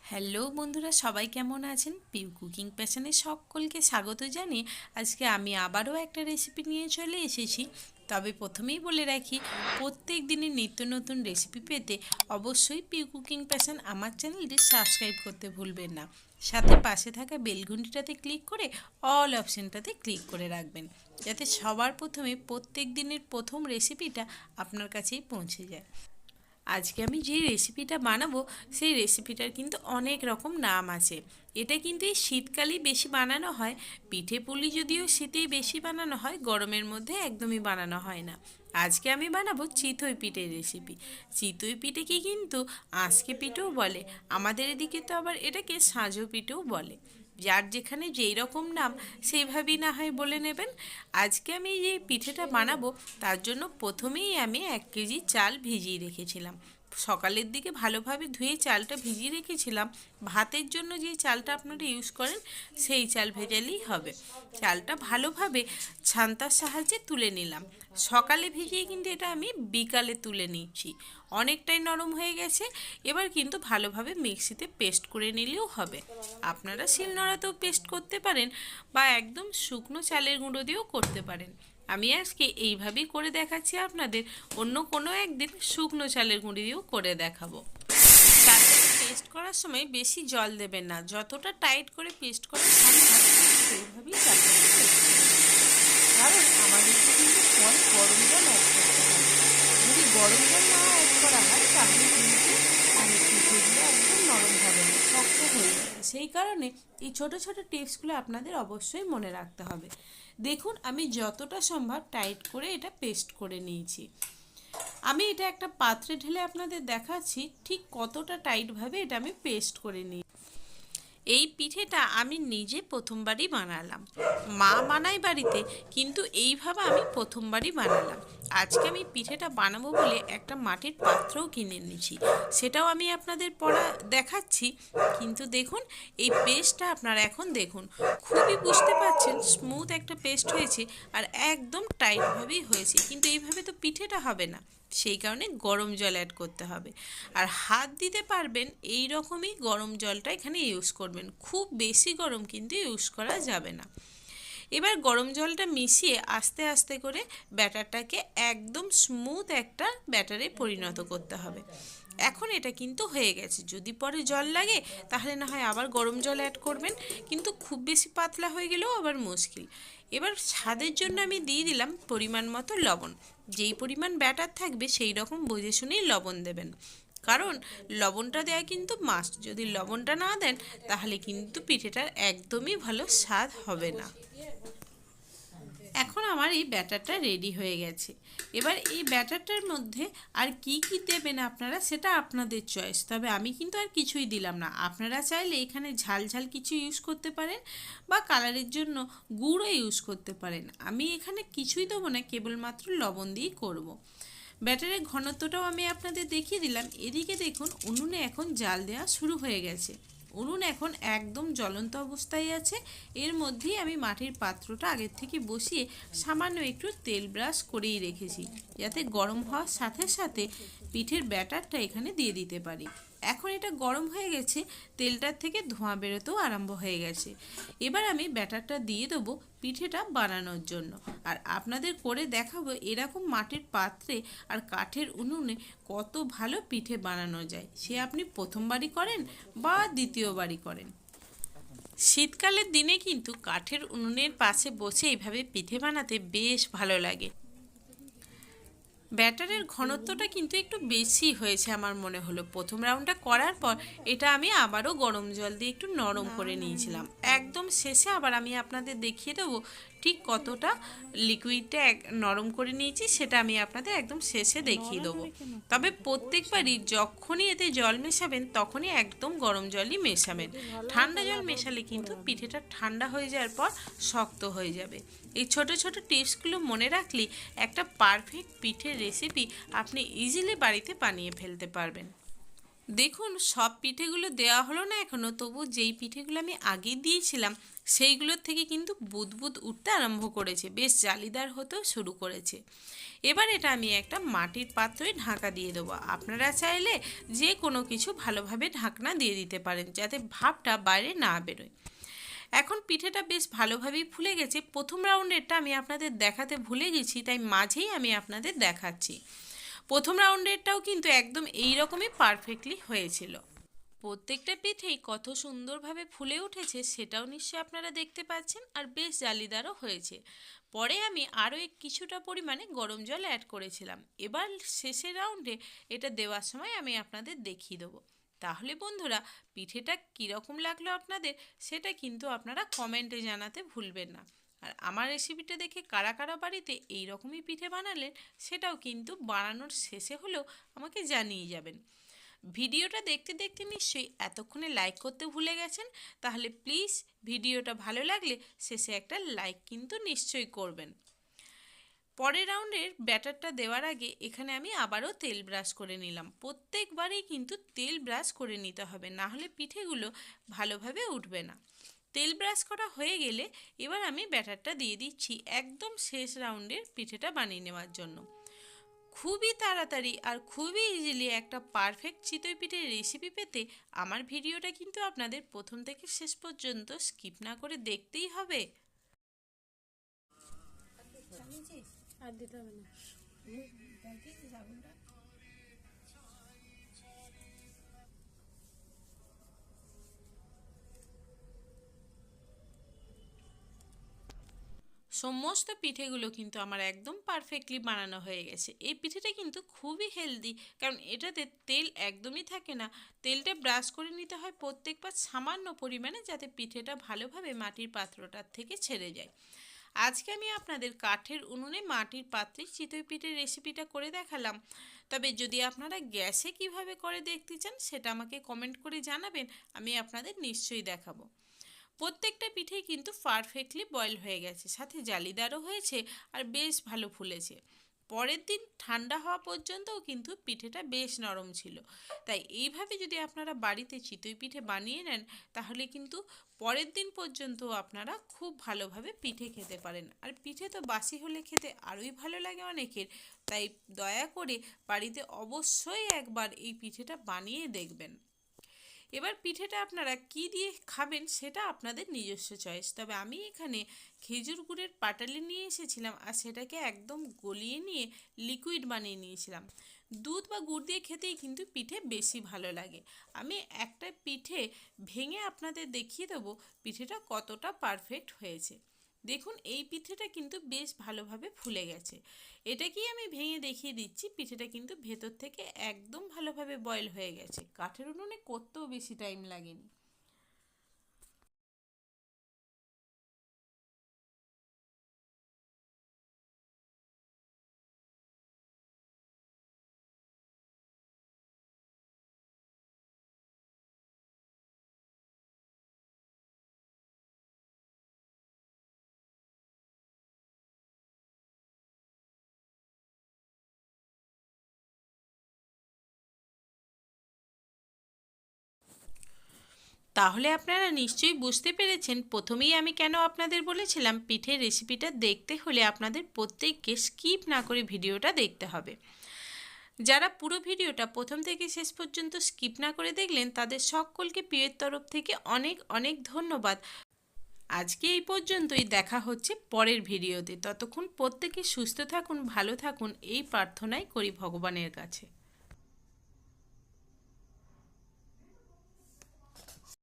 Hello বন্ধুরা, সবাই কেমন আছেন? পিউ কুকিং প্যাশনে সকলকে স্বাগত জানিয়ে আজকে আমি আবারও একটা রেসিপি নিয়ে চলে এসেছি। তবে প্রথমেই বলে রাখি, প্রত্যেক দিনের নিত্য নতুন রেসিপি পেতে অবশ্যই পিউ কুকিং প্যাশন আমার চ্যানেলটি সাবস্ক্রাইব করতে ভুলবেন না। সাথে পাশে থাকা বেলঘণ্টিটাতে ক্লিক করে অল অপশানটাতে ক্লিক করে রাখবেন, যাতে সবার প্রথমে প্রত্যেক দিনের প্রথম রেসিপিটা আপনার কাছেই পৌঁছে যায়। আজকে আমি যে রেসিপিটা বানাবো সেই রেসিপিটার কিন্তু অনেক রকম নাম আছে। এটা কিন্তু এই শীতকালেই বেশি বানানো হয়। পিঠে পুলি যদিও শীতেই বেশি বানানো হয়, গরমের মধ্যে একদমই বানানো হয় না। আজকে আমি বানাবো চিতই পিঠের রেসিপি। চিতই পিঠেকে কিন্তু আঁচকে পিঠেও বলে, আমাদের এদিকে তো আবার এটাকে সাঁজো পিঠেও বলে। যার যেখানে যেই রকম নাম সেইভাবেই না হয় বলে নেবেন। আজকে আমি যে পিঠেটা বানাবো তার জন্য প্রথমেই আমি 1 কেজি চাল ভিজিয়ে রেখেছিলাম। সকালের দিকে ভালোভাবে ধুয়ে চালটা ভিজিয়ে রেখেছিলাম। ভাতের জন্য যে চালটা আপনারা ইউজ করেন সেই চাল ভেজালেই হবে। চালটা ভালোভাবে ছান্তার সাহায্যে তুলে নিলাম। সকালে ভিজিয়ে কিন্তু এটা আমি বিকালে তুলে নিচ্ছি। অনেকটাই নরম হয়ে গেছে। এবার কিন্তু ভালোভাবে মিক্সিতে পেস্ট করে নিলেও হবে। আপনারা শিলনোড়াতেও পেস্ট করতে পারেন বা একদম শুকনো চালের গুঁড়ো দিয়েও করতে পারেন। আমি আজকে এইভাবেই করে দেখাচ্ছি আপনাদের, অন্য কোনো একদিন শুকনো চালের গুঁড়ি দিয়েও করে দেখাবো। চালটাকে পেস্ট করার সময় বেশি জল দেবেন না, যতটা টাইট করে পেস্ট করা সম্ভব সেইভাবেই চালটাকে পেস্ট করবেন। কারণ আমাদেরকে কিন্তু পরে গরম জল অ্যাড করতে হবে। যদি গরম জল না অ্যাড করা হয় তাহলে কিন্তু পিঠেগুলো একদম নরম হবে না, শক্ত হয়ে যাবে। সেই কারণে এই ছোট ছোট টিপসগুলো আপনাদের অবশ্যই মনে রাখতে হবে। দেখুন, আমি যতটা সম্ভব টাইট করে এটা পেস্ট করে নিয়েছি। আমি এটা একটা পাত্রে ঢেলে আপনাদের দেখাচ্ছি ঠিক কতটা টাইটভাবে এটা আমি পেস্ট করে নিই। এই পিঠেটা আমি নিজে প্রথমবারই বানালাম। মা বানায় বাড়িতে, কিন্তু এইভাবে আমি প্রথমবারই বানালাম। আজকে আমি পিঠেটা বানাবো বলে একটা মাটির পাত্রও কিনে নিয়েছি, সেটাও আমি আপনাদের দেখাচ্ছি। কিন্তু দেখুন, এই পেস্টটা আপনারা এখন দেখুন, খুবই বুঝতে পারছেন স্মুথ একটা পেস্ট হয়েছে আর একদম টাইটভাবেই হয়েছে। কিন্তু এইভাবে তো পিঠেটা হবে না, সেই কারণে গরম জল অ্যাড করতে হবে। আর হাত দিতে পারবেন এই রকমই গরম জলটা এখানে ইউজ করবেন, খুব বেশি গরম কিন্তু ইউজ করা যাবে না। এবার গরম জলটা মিশিয়ে আস্তে আস্তে করে ব্যাটারটাকে একদম স্মুথ একটা ব্যাটারে পরিণত করতে হবে। এখন এটা কিন্তু হয়ে গেছে। যদি পরে জল লাগে তাহলে না হয় আবার গরম জল অ্যাড করবেন, কিন্তু খুব বেশি পাতলা হয়ে গেলেও আবার মুশকিল। এবার স্বাদের জন্য আমি দিয়ে দিলাম পরিমাণ মতো লবণ। যেই পরিমাণ ব্যাটার থাকবে সেই রকম বুঝে শুনেই লবণ দেবেন, কারণ লবণটা দেওয়া কিন্তু মাস্ট। যদি লবণটা না দেন তাহলে কিন্তু পিঠেটার একদমই ভালো স্বাদ হবে না। এখন আমার এই ব্যাটারটা রেডি হয়ে গেছে। এবার এই ব্যাটারটার মধ্যে আর কি কি দেবেন আপনারা সেটা আপনাদের চয়েস, তবে আমি কিন্তু আর কিছুই দিলাম না। আপনারা চাইলে এখানে ঝাল ঝাল কিছু ইউজ করতে পারেন বা কালারের জন্য গুঁড়ো ইউজ করতে পারেন। আমি এখানে কিছুই দেবো না, কেবলমাত্র লবণ দিয়েই করব। ব্যাটারের ঘনত্বটাও আমি আপনাদের দেখিয়ে দিলাম। এদিকে দেখুন, উনুনে এখন জাল দেওয়া শুরু হয়ে গেছে। উনুন এখন একদম জ্বলন্ত অবস্থায় আছে। এর মধ্যেই আমি মাটির পাত্রটা আগের থেকে বসিয়ে সামান্য একটু তেল ব্রাশ করেই রেখেছি, যাতে গরম হওয়ার সাথে সাথে পিঠের ব্যাটারটা এখানে দিয়ে দিতে পারি। এখন এটা গরম হয়ে গেছে, তেলটার থেকে ধোঁয়া বেরোতেও আরম্ভ হয়ে গেছে। এবার আমি ব্যাটারটা দিয়ে দেবো পিঠেটা বানানোর জন্য। আর আপনাদের করে দেখাবো এরকম মাটির পাত্রে আর কাঠের উনুনে কত ভালো পিঠে বানানো যায়, সে আপনি প্রথমবারই করেন বা দ্বিতীয়বারই করেন। শীতকালের দিনে কিন্তু কাঠের উনুনের পাশে বসে এইভাবে পিঠে বানাতে বেশ ভালো লাগে। ব্যাটারের ঘনত্বটা কিন্তু একটু বেশি হয়েছে আমার মনে হলো। প্রথম রাউন্ডটা করার পর এটা আমি আবারও গরম জল দিয়ে একটু নরম করে নিয়েছিলাম। একদম শেষে আবার আমি আপনাদের দেখিয়ে দেবো ঠিক কতটা লিকুইডটা নরম করে নিয়েছি, সেটা আমি আপনাদের একদম শেষে দেখিয়ে দেবো। তবে প্রত্যেকবারই যখনই এতে জল মেশাবেন তখনই একদম গরম জলই মেশাবেন। ঠান্ডা জল মেশালে কিন্তু পিঠেটা ঠান্ডা হয়ে যাওয়ার পর শক্ত হয়ে যাবে। এই ছোট ছোট টিপসগুলো মনে রাখলে একটা পারফেক্ট পিঠের রেসিপি আপনি ইজিলি বাড়িতে বানিয়ে ফেলতে পারবেন। দেখুন সব পিঠেগুলো দেওয়া হলো না এখনও, তবু যেই পিঠেগুলো আমি আগে দিয়েছিলাম সেইগুলোর থেকে কিন্তু বুদবুদ উঠতে আরম্ভ করেছে, বেশ জালিদার হতেও শুরু করেছে। এবার এটা আমি একটা মাটির পাত্রে ঢাকা দিয়ে দেবো। আপনারা চাইলে যে কোনো কিছু ভালোভাবে ঢাকনা দিয়ে দিতে পারেন যাতে ভাপটা বাইরে না বেরোয়। এখন পিঠেটা বেশ ভালোভাবেই ফুলে গেছে। প্রথম রাউন্ডেরটা আমি আপনাদের দেখাতে ভুলে গেছি, তাই মাঝেই আমি আপনাদের দেখাচ্ছি। প্রথম রাউন্ডেরটাও কিন্তু একদম এই রকমই পারফেক্টলি হয়েছিল। প্রত্যেকটা পিঠেই কত সুন্দরভাবে ফুলে উঠেছে সেটাও নিশ্চয়ই আপনারা দেখতে পাচ্ছেন, আর বেশ জালিদারও হয়েছে। পরে আমি আরও কিছুটা পরিমাণে গরম জল অ্যাড করেছিলাম। এবার শেষের রাউন্ডে এটা দেওয়ার সময় আমি আপনাদের দেখিয়ে দেবো। তাহলে বন্ধুরা, পিঠেটা কীরকম লাগলো আপনাদের সেটা কিন্তু আপনারা কমেন্টে জানাতে ভুলবেন না। আর আমার রেসিপিটা দেখে কারা কারা বাড়িতে এই রকমই পিঠে বানালেন সেটাও কিন্তু বানানোর শেষে হলেও আমাকে জানিয়ে যাবেন। ভিডিওটা দেখতে দেখতে নিশ্চয়ই এতক্ষণে লাইক করতে ভুলে গেছেন, তাহলে প্লিজ ভিডিওটা ভালো লাগলে শেষে একটা লাইক কিন্তু নিশ্চয়ই করবেন। পরের রাউন্ডের ব্যাটারটা দেওয়ার আগে এখানে আমি আবারও তেল ব্রাশ করে নিলাম। প্রত্যেকবারেই কিন্তু তেল ব্রাশ করে নিতে হবে, না হলে পিঠেগুলো ভালোভাবে উঠবে না। তেল ব্রাশ করা হয়ে গেলে এবার আমি ব্যাটারটা দিয়ে দিচ্ছি একদম শেষ রাউন্ডের পিঠেটা বানিয়ে নেওয়ার জন্য। খুবই তাড়াতাড়ি আর খুবই ইজিলি একটা পারফেক্ট চিতই পিঠের রেসিপি পেতে আমার ভিডিওটা কিন্তু আপনাদের প্রথম থেকে শেষ পর্যন্ত স্কিপ না করে দেখতেই হবে। আর দিতে হবে না। সমস্ত পিঠেগুলো কিন্তু আমার একদম পারফেক্টলি বানানো হয়ে গেছে। এই পিঠেটা কিন্তু খুবই হেলদি, কারণ এটাতে তেল একদমই থাকে না। তেলটা ব্রাশ করে নিতে হয় প্রত্যেকবার সামান্য পরিমাণে, যাতে পিঠেটা ভালোভাবে মাটির পাত্রটার থেকে ছেড়ে যায়। আজকে আমি আপনাদের কাঠের উনুনে মাটির পাত্রে চিতই পিঠের রেসিপিটা করে দেখালাম। তবে যদি আপনারা গ্যাসে কিভাবে করে দেখতে চান সেটা আমাকে কমেন্ট করে জানাবেন, আমি আপনাদের নিশ্চয়ই দেখাবো। প্রত্যেকটা পিঠেই কিন্তু পারফেক্টলি বয়েল হয়ে গেছে, সাথে জালিদারও হয়েছে আর বেশ ভালো ফুলেছে। পরের দিন ঠান্ডা হওয়া পর্যন্তও কিন্তু পিঠেটা বেশ নরম ছিল। তাই এইভাবে যদি আপনারা বাড়িতে চিতই পিঠে বানিয়ে নেন তাহলে কিন্তু পরের দিন পর্যন্ত আপনারা খুব ভালোভাবে পিঠে খেতে পারেন। আর পিঠে তো বাসি হলে খেতে আরোই ভালো লাগে অনেকের, তাই দয়া করে বাড়িতে অবশ্যই একবার এই পিঠেটা বানিয়ে দেখবেন। এবার পিঠেটা আপনারা কি দিয়ে খাবেন সেটা আপনাদের নিজস্ব চয়েস, তবে আমি এখানে খেজুর গুড়ের পাটালি নিয়ে এসেছিলাম আর সেটাকে একদম গলিয়ে নিয়ে লিকুইড বানিয়ে নিয়েছিলাম। দুধ বা গুড় দিয়ে খেতেই কিন্তু পিঠে বেশি ভালো লাগে। আমি একটা পিঠে ভেঙে আপনাদের দেখিয়ে দেবো পিঠেটা কতটা পারফেক্ট হয়েছে। দেখুন এই পিঠেটা কিন্তু বেশ ভালোভাবে ফুলে গেছে। এটাকেই আমি ভেঙে দেখিয়ে দিচ্ছি, পিঠেটা কিন্তু ভেতর থেকে একদম ভালোভাবে বয়েল হয়ে গেছে। কাঠের উনুনে করতেও বেশি টাইম লাগেনি। তাহলে আপনারা নিশ্চয়ই বুঝতে পেরেছেন প্রথমেই আমি কেন আপনাদের বলেছিলাম পিঠের রেসিপিটা দেখতে হলে আপনাদের প্রত্যেককে স্কিপ না করে ভিডিওটা দেখতে হবে। যারা পুরো ভিডিওটা প্রথম থেকে শেষ পর্যন্ত স্কিপ না করে দেখলেন তাদের সকলকে প্রিয়ের তরফ থেকে অনেক অনেক ধন্যবাদ। আজকে এই পর্যন্তই, দেখা হচ্ছে পরের ভিডিওতে। ততক্ষণ প্রত্যেকে সুস্থ থাকুন, ভালো থাকুন, এই প্রার্থনাই করি ভগবানের কাছে।